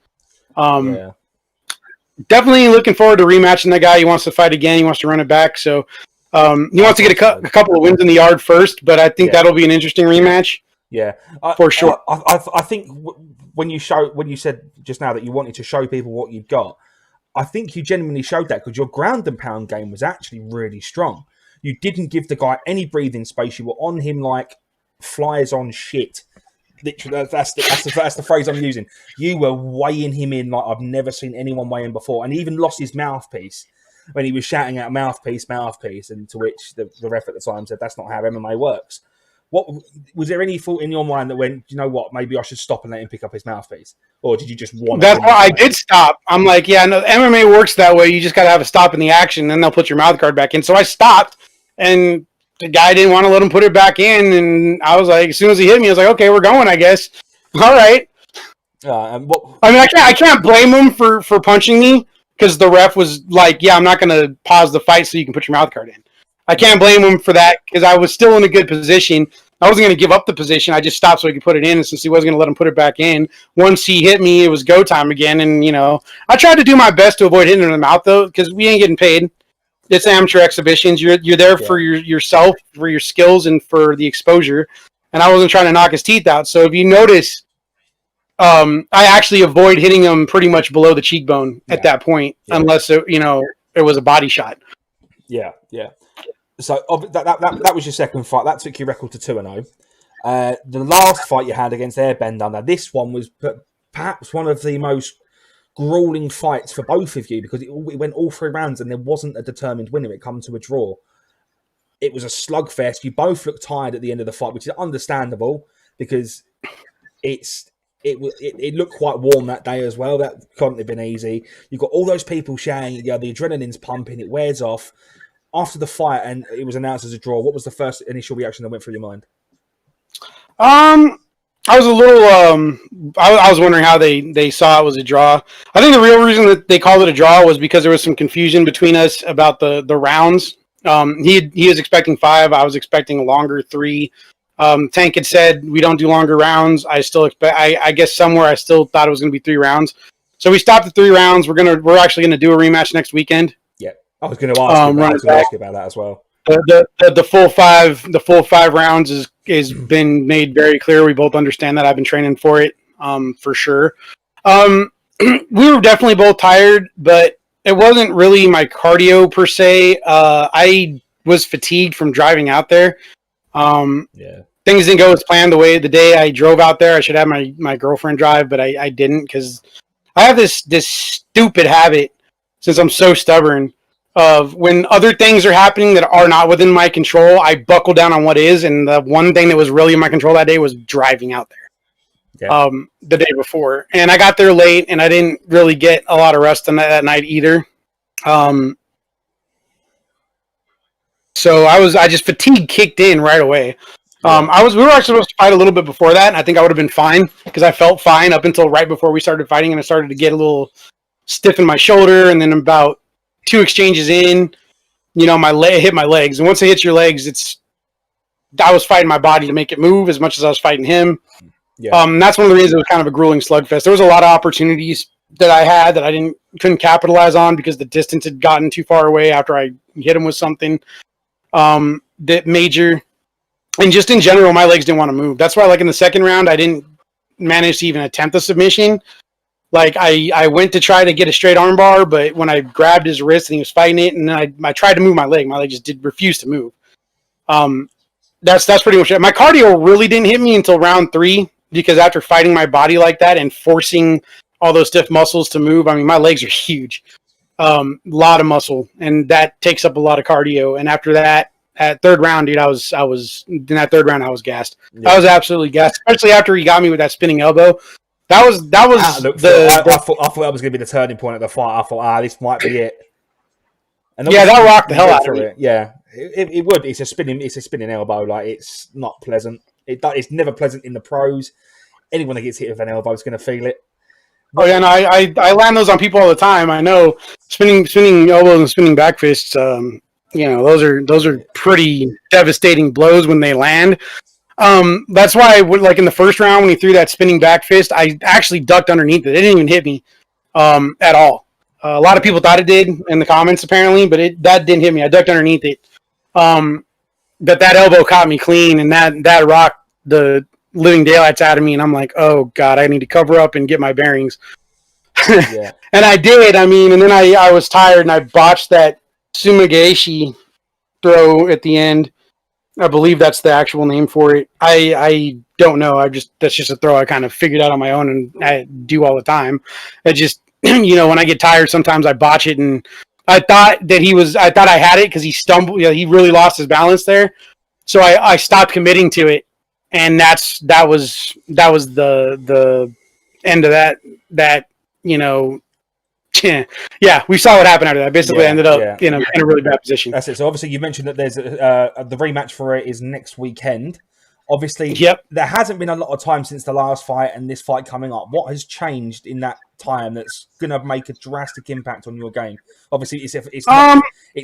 Definitely looking forward to rematching that guy. He wants to fight again. He wants to run it back. So he wants to get a couple of wins in the yard first, but I think that'll be an interesting rematch. Yeah, for sure. I think when you said just now that you wanted to show people what you've got, I think you genuinely showed that because your ground and pound game was actually really strong. You didn't give the guy any breathing space. You were on him like flies on shit. Literally, that's the phrase I'm using. You were weighing him in like I've never seen anyone weigh in before, and he even lost his mouthpiece when he was shouting out mouthpiece, and to which the ref at the time said that's not how MMA works. What was there any thought in your mind that went, you know what, maybe I should stop and let him pick up his mouthpiece, or did you just want? That's why I did stop. I'm like, yeah, no, MMA works that way. You just got to have a stop in the action, then they'll put your mouth guard back in. So I stopped, and the guy didn't want to let him put it back in, and I was like, as soon as he hit me, I was like, okay, we're going, I guess. All right. I mean, I can't blame him for punching me because the ref was like, yeah, I'm not going to pause the fight so you can put your mouth guard in. I can't blame him for that because I was still in a good position. I wasn't going to give up the position. I just stopped so he could put it in, and since he wasn't going to let him put it back in, once he hit me, it was go time again. And, you know, I tried to do my best to avoid hitting him in the mouth, though, because we ain't getting paid. It's amateur exhibitions. You're there for yourself, for your skills, and for the exposure. And I wasn't trying to knock his teeth out. So if you notice, I actually avoid hitting him pretty much below the cheekbone at that point, unless it was a body shot. Yeah. So that was your second fight. That took your record to 2-0. The last fight you had against Airbender. Now this one was perhaps one of the most grueling fights for both of you because it went all 3 rounds and there wasn't a determined winner. It come to a draw. It was a slugfest. You both looked tired at the end of the fight, which is understandable because it looked quite warm that day as well. That couldn't have been easy. You've got all those people shouting, the adrenaline's pumping, it wears off. After the fight and it was announced as a draw, what was the first initial reaction that went through your mind? I was a little. I was wondering how they saw it was a draw. I think the real reason that they called it a draw was because there was some confusion between us about the rounds. He was expecting 5. I was expecting a longer 3. Tank had said we don't do longer rounds. I still expect. I guess somewhere I still thought it was going to be 3 rounds. So we stopped at 3 rounds. We're actually going to do a rematch next weekend. Yeah, I was going to ask you about that as well. The full five rounds is been made very clear. We both understand that. I've been training for it, for sure. We were definitely both tired, but it wasn't really my cardio per se. I was fatigued from driving out there. Things didn't go as planned. The day I drove out there, I should have my girlfriend drive, but I didn't because I have this stupid habit since I'm so stubborn. Of when other things are happening that are not within my control, I buckle down on what is, and the one thing that was really in my control that day was driving out there. The day before, and I got there late, and I didn't really get a lot of rest on that night either. So I just fatigue kicked in right away. We were actually supposed to fight a little bit before that, and I think I would have been fine because I felt fine up until right before we started fighting, and I started to get a little stiff in my shoulder, and then about 2 exchanges in, my leg hit my legs. And once it hits your legs, I was fighting my body to make it move as much as I was fighting him. That's one of the reasons it was kind of a grueling slugfest. There was a lot of opportunities that I had that I couldn't capitalize on because the distance had gotten too far away after I hit him with something that major. And just in general, my legs didn't want to move. That's why, in the second round, I didn't manage to even attempt the submission. I went to try to get a straight arm bar, but when I grabbed his wrist and he was fighting it, and I tried to move my leg just refuse to move. That's pretty much it. My cardio really didn't hit me until round 3 because after fighting my body like that and forcing all those stiff muscles to move, I mean, my legs are huge, lot of muscle, and that takes up a lot of cardio. And after that, at third round, dude, I was in that third round, I was gassed. Yeah. I was absolutely gassed, especially after he got me with that spinning elbow. That was I thought that was going to be the turning point of the fight. I thought, this might be it. And that rocked the hell out of me. Yeah, it would. It's a spinning elbow. Like, it's not pleasant. It's never pleasant in the pros. Anyone that gets hit with an elbow is going to feel it. Oh yeah, no, I land those on people all the time. I know spinning elbows and spinning back fists. Those are pretty devastating blows when they land. That's why I would, like in the first round when he threw that spinning back fist, I actually ducked underneath it. It didn't even hit me at all. A lot of people thought it did in the comments apparently, but that didn't hit me. I ducked underneath it. But that elbow caught me clean, and that rocked the living daylights out of me. And I'm like, oh god, I need to cover up and get my bearings. Yeah. And I did. I mean, and then I was tired and I botched that Sumigaeshi throw at the end. I believe that's the actual name for it. I don't know. That's just a throw I kind of figured out on my own and I do all the time. I just, when I get tired, sometimes I botch it, and I thought I had it because he stumbled. He really lost his balance there. So I stopped committing to it, and that was the end of that. Yeah, we saw what happened after that. Basically, ended up in a really bad position. That's it. So obviously, you mentioned that there's the rematch for it is next weekend. Obviously, there hasn't been a lot of time since the last fight and this fight coming up. What has changed in that time that's going to make a drastic impact on your game? Obviously, it's a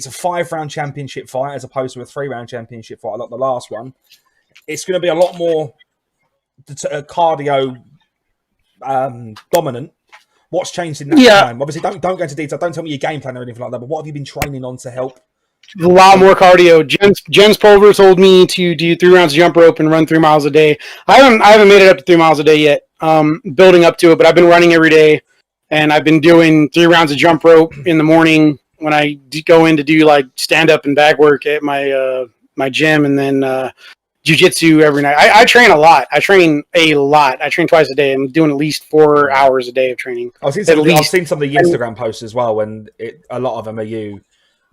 5-round championship fight as opposed to a 3-round championship fight like the last one. It's going to be a lot more cardio dominant. What's changed in that time? Obviously, don't go into detail. Don't tell me your game plan or anything like that. But what have you been training on to help? A lot more cardio. Jens Pulver told me to do 3 rounds of jump rope and run 3 miles a day. I haven't made it up to 3 miles a day yet. Building up to it, but I've been running every day, and I've been doing 3 rounds of jump rope in the morning when I go in to do like stand up and bag work at my gym, and then jiu-jitsu every night. I train a lot. I train twice a day. I'm doing at least 4 hours a day of training. I've seen some of the Instagram posts as well, and a lot of them are you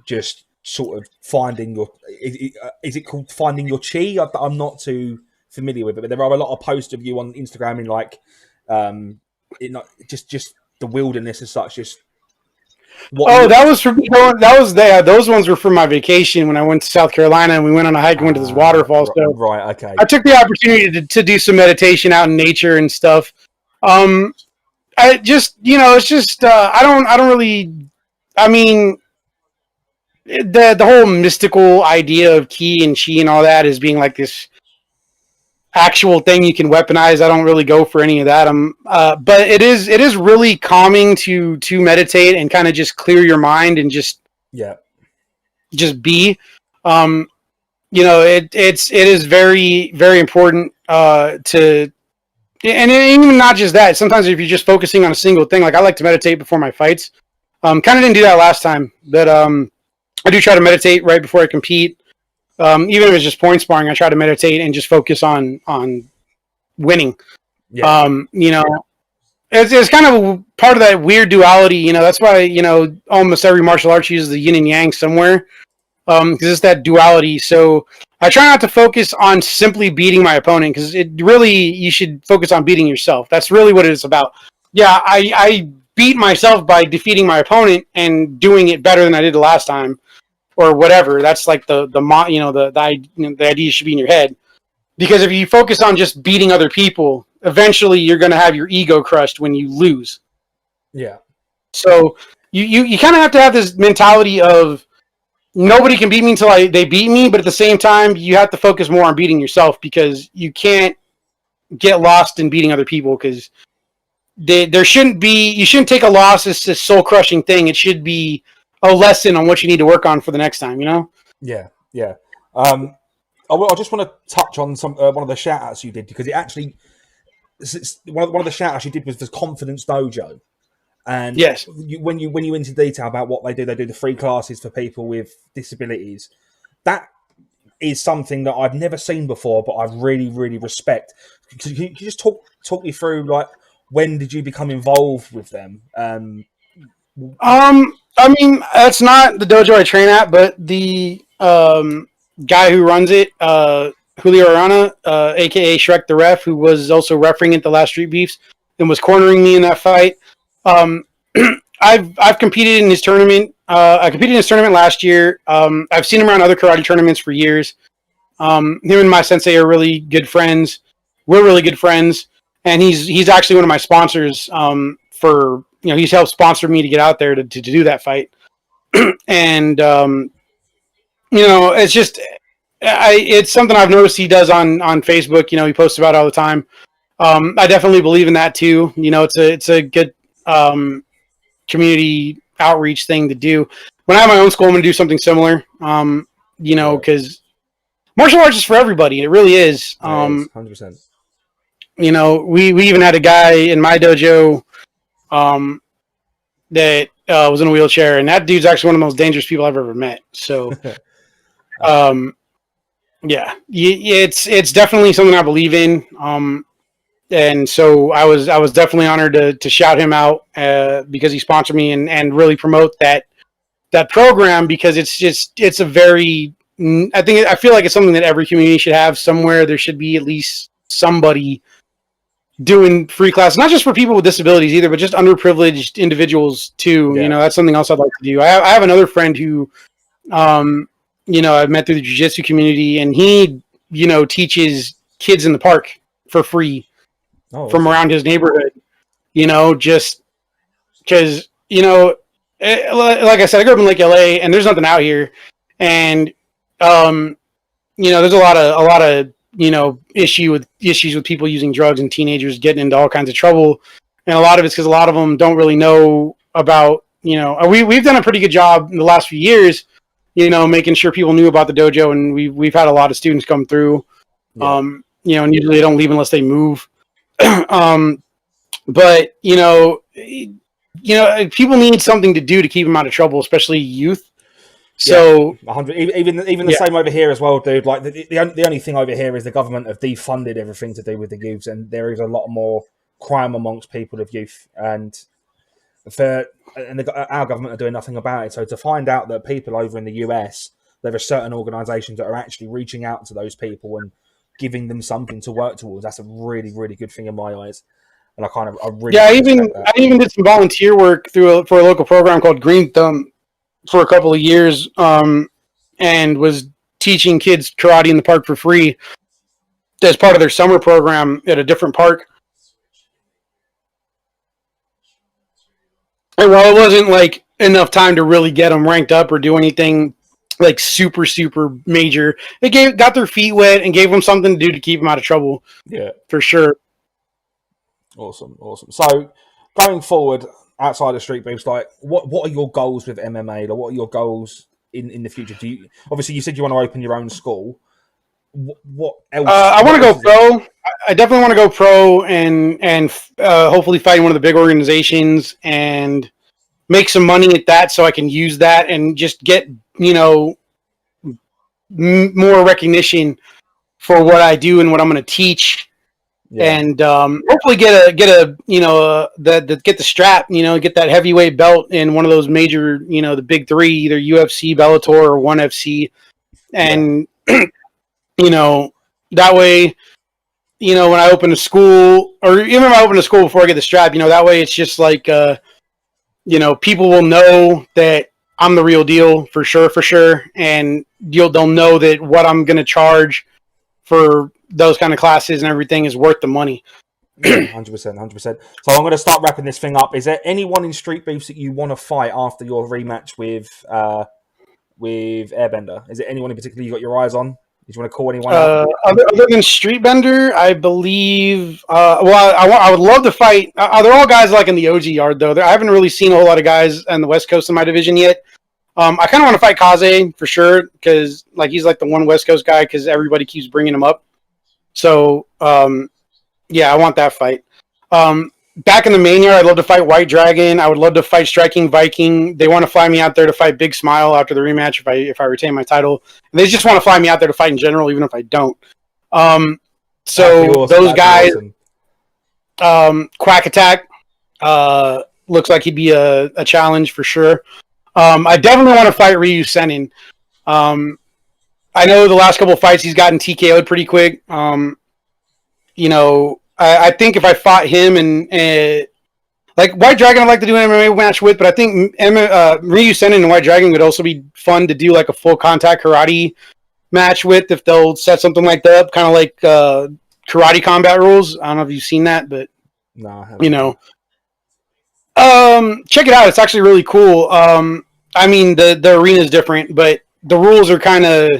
just sort of finding your... Is it called finding your chi? I'm not too familiar with it, but there are a lot of posts of you on Instagram in like just the wilderness as such. Just that was for me. Those ones were for my vacation when I went to South Carolina and we went on a hike and went to this waterfall. So right, okay. I took the opportunity to do some meditation out in nature and stuff. I just, it's just I don't really. I mean, the whole mystical idea of ki and chi and all that is being like this actual thing you can weaponize. I don't really go for any of that. But it is really calming to meditate and kind of just clear your mind and just be. It is very, very important to, and even not just that. Sometimes if you're just focusing on a single thing, like I like to meditate before my fights. Kind of didn't do that last time, but I do try to meditate right before I compete. Even if it's just point sparring, I try to meditate and just focus on winning. Yeah. It's kind of a part of that weird duality. That's why almost every martial arts uses the yin and yang somewhere, because it's that duality. So I try not to focus on simply beating my opponent, because you should focus on beating yourself. That's really what it is about. Yeah, I beat myself by defeating my opponent and doing it better than I did the last time. Or whatever. That's like the idea should be in your head, because if you focus on just beating other people, eventually you're going to have your ego crushed when you lose. Yeah. So you kind of have to have this mentality of nobody can beat me until they beat me, but at the same time you have to focus more on beating yourself, because you can't get lost in beating other people, because you shouldn't take a loss as a soul crushing thing. It should be a lesson on what you need to work on for the next time, Yeah. I just want to touch on one of the shout outs you did, because it actually one of the shout outs you did was the Confidence Dojo. And yes, when you went into detail about what they do the free classes for people with disabilities. That is something that I've never seen before, but I really, really respect. Can you just talk me through, like, when did you become involved with them? I mean, that's not the dojo I train at, but the guy who runs it, Julio Arana, aka Shrek the Ref, who was also refereeing at the last Street Beefs and was cornering me in that fight. I've competed in his tournament. I competed in his tournament last year. I've seen him around other karate tournaments for years. Him and my sensei are really good friends. We're really good friends, and he's actually one of my sponsors. For he's helped sponsor me to get out there to do that fight. And it's just it's something I've noticed he does on Facebook. He posts about it all the time. I definitely believe in that too. It's a good community outreach thing to do. When I have my own school, I'm going to do something similar. Because martial arts is for everybody. It really is. 100%. We even had a guy in my dojo that was in a wheelchair, and that dude's actually one of the most dangerous people I've ever met. So, yeah, it's definitely something I believe in. And so I was definitely honored to shout him out because he sponsored me and really promote that program, because it's a very, I feel like it's something that every community should have somewhere. There should be at least somebody doing free classes, not just for people with disabilities either, but just underprivileged individuals too. Yeah. That's something else I'd like to do. I have another friend who, I've met through the jiu-jitsu community, and he, teaches kids in the park for free from around his neighborhood, just because, like I said, I grew up in Lake LA, and there's nothing out here. And, there's a lot of, issues with people using drugs and teenagers getting into all kinds of trouble. And a lot of it's because a lot of them don't really know about, we've done a pretty good job in the last few years, making sure people knew about the dojo, and we've had a lot of students come through, and usually they don't leave unless they move. But people need something to do to keep them out of trouble, especially youth. So 100. Even the same over here as well, dude. Like the only thing over here is the government have defunded everything to do with the youths, and there is a lot more crime amongst people of youth, and our government are doing nothing about it. So to find out that people over in the US, there are certain organisations that are actually reaching out to those people and giving them something to work towards, that's a really, really good thing in my eyes. And I even did some volunteer work for a local program called Green Thumb for a couple of years, and was teaching kids karate in the park for free as part of their summer program at a different park. And while it wasn't like enough time to really get them ranked up or do anything like super, super major, it got their feet wet and gave them something to do to keep them out of trouble. Yeah, for sure. Awesome. So going forward, outside of Street Beefs, like what are your goals with MMA? Like, what are your goals in the future? Obviously you said you want to open your own school. What else? I want to go pro. I definitely want to go pro and hopefully fight in one of the big organizations and make some money at that, so I can use that and just get more recognition for what I do and what I'm going to teach. Yeah. And hopefully get the strap, get that heavyweight belt in one of those major, the big three, either UFC, Bellator, or ONE FC, and that way, when I open a school, or even if I open a school before I get the strap, that way it's just like, people will know that I'm the real deal for sure, and they'll know that what I'm going to charge for those kind of classes and everything is worth the money. 100%. So I'm going to start wrapping this thing up. Is there anyone in Street Beefs that you want to fight after your rematch with Airbender? Is there anyone in particular you got your eyes on? Did you want to call anyone out? Other than Streetbender, I believe. I would love to fight. They're all guys like in the OG yard though. I haven't really seen a whole lot of guys on the West Coast in my division yet. I kind of want to fight Kaze for sure, because he's like the one West Coast guy, because everybody keeps bringing him up. So I want that fight. back in the main yard, I'd love to fight White Dragon. I would love to fight Striking Viking. They want to fly me out there to fight Big Smile after the rematch if I retain my title. And they just want to fly me out there to fight in general, even if I don't. So awesome. Those guys, Quack Attack, looks like he'd be a challenge for sure. I definitely want to fight Ryu Senin. I know the last couple of fights he's gotten TKO'd pretty quick. I think if I fought him and like White Dragon, I'd like to do an MMA match with, but I think Ryu Senin and White Dragon would also be fun to do like a full contact karate match with if they'll set something like that up, kind of like karate combat rules. I don't know if you've seen that, but no, check it out. It's actually really cool. I mean, the arena is different, but the rules are kind of,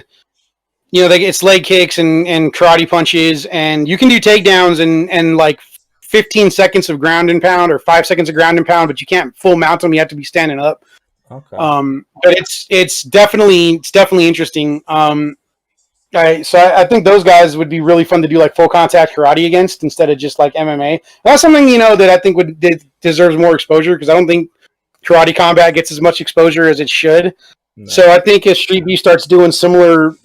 it's leg kicks and karate punches, and you can do takedowns and like 15 seconds of ground and pound or 5 seconds of ground and pound, but you can't full mount them. You have to be standing up. Okay. But it's definitely interesting. So I think those guys would be really fun to do like full contact karate against instead of just like MMA. That's something, that I think deserves more exposure, because I don't think karate combat gets as much exposure as it should. No. So I think if Street Beef starts doing similar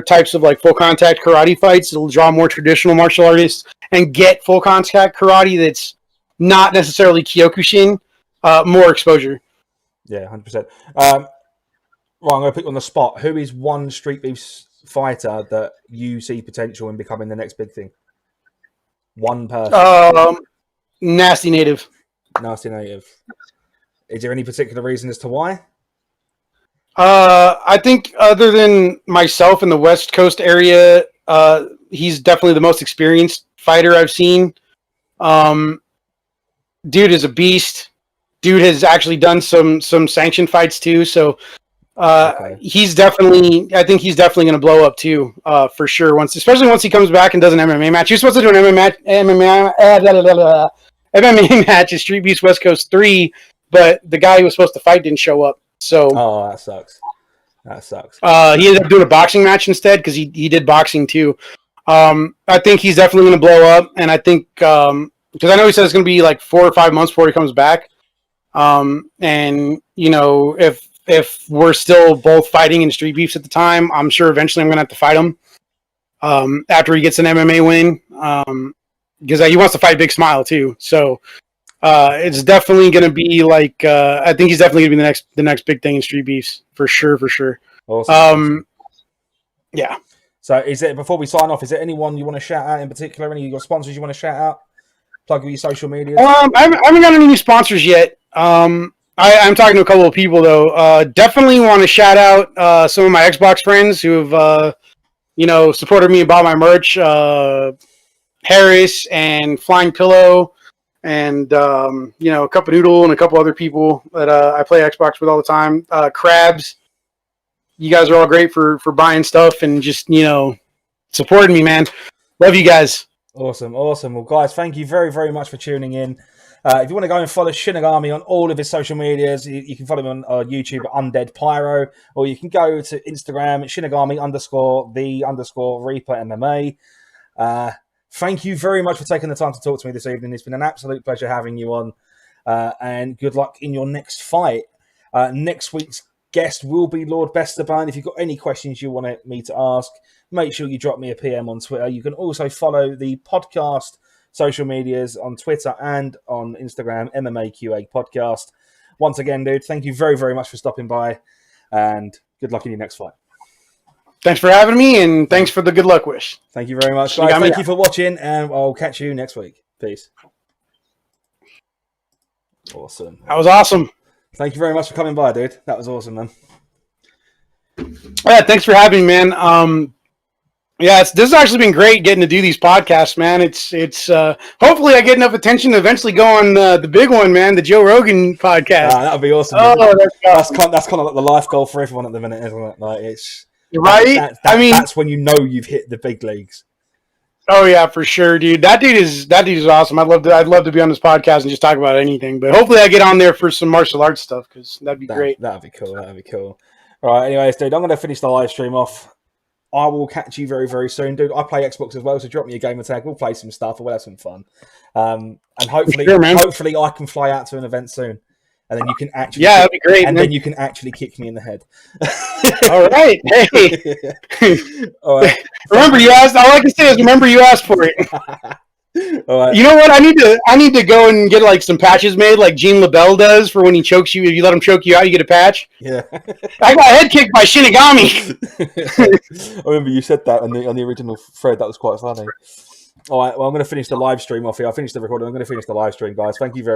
types of like full contact karate fights, it'll draw more traditional martial artists and get full contact karate that's not necessarily Kyokushin, more exposure. Yeah, 100%. Right, I'm going to put you on the spot. Who is one Street Beef fighter that you see potential in becoming the next big thing? One person. Nasty Native. Nasty Native. Is there any particular reason as to why? I think other than myself in the West Coast area, he's definitely the most experienced fighter I've seen. Dude is a beast. Dude has actually done some sanctioned fights too, so okay. I think he's definitely going to blow up too, for sure. Especially once he comes back and does an MMA match. He was supposed to do an MMA match at Street Beast West Coast 3, but the guy he was supposed to fight didn't show up. So, that sucks. He ended up doing a boxing match instead because he did boxing too. I think he's definitely going to blow up, and I think because I know he said it's going to be like 4 or 5 months before he comes back. And if we're still both fighting in Street Beefs at the time, I'm sure eventually I'm going to have to fight him after he gets an MMA win, because he wants to fight Big Smile too. So. It's definitely going to be like I think he's definitely going to be the next big thing in Street Beefs for sure. Awesome. Yeah. So before we sign off, is there anyone you want to shout out in particular? Any of your sponsors you want to shout out? Plug your social media. I haven't got any new sponsors yet. I'm talking to a couple of people though. Definitely want to shout out some of my Xbox friends who have supported me and bought my merch. Harris and Flying Pillow. And, Cup of Noodle and a couple other people that I play Xbox with all the time. Crabs, you guys are all great for buying stuff and just, supporting me, man. Love you guys. Awesome. Well, guys, thank you very, very much for tuning in. If you want to go and follow Shinigami on all of his social medias, you can follow him on YouTube at Undead Pyro, or you can go to Instagram at Shinigami_the_Reaper MMA. Thank you very much for taking the time to talk to me this evening. It's been an absolute pleasure having you on, and good luck in your next fight. Next week's guest will be Lord Besterburn. If you've got any questions you want me to ask, make sure you drop me a PM on Twitter. You can also follow the podcast social medias on Twitter and on Instagram, MMAQA Podcast. Once again, dude, thank you very, very much for stopping by, and good luck in your next fight. Thanks for having me, and thanks for the good luck wish. Thank you very much, guys. Thank you for watching, and I'll catch you next week. Peace. Awesome. That was awesome. Thank you very much for coming by, dude. That was awesome, man. Yeah, thanks for having me, man. This has actually been great getting to do these podcasts, man. It's hopefully I get enough attention to eventually go on the big one, man, the Joe Rogan podcast. That would be awesome. That's kind of like the life goal for everyone at the minute, isn't it? Like it's. Right? That's when you know you've hit the big leagues. Oh yeah, for sure, dude. That dude is awesome. I'd love to be on this podcast and just talk about anything. But hopefully, I get on there for some martial arts stuff because that'd be great. That'd be cool. All right. Anyways, dude, I'm going to finish the live stream off I will catch you very, very soon, dude. I play Xbox as well, so drop me a gamer tag. We'll play some stuff, and we'll have some fun. And hopefully, hopefully, I can fly out to an event soon, and then you can actually that'd be great. And then you can actually kick me in the head. All right, hey. All right. Remember, you asked. All I can say is, remember, you asked for it. All right. You know what? I need to go and get like some patches made, like Gene LaBelle does for when he chokes you. If you let him choke you out, you get a patch. Yeah. I got head kicked by Shinigami. I remember you said that on the original thread. That was quite funny. All right. Well, I'm going to finish the live stream off here. I finished the recording. I'm going to finish the live stream, guys. Thank you very much.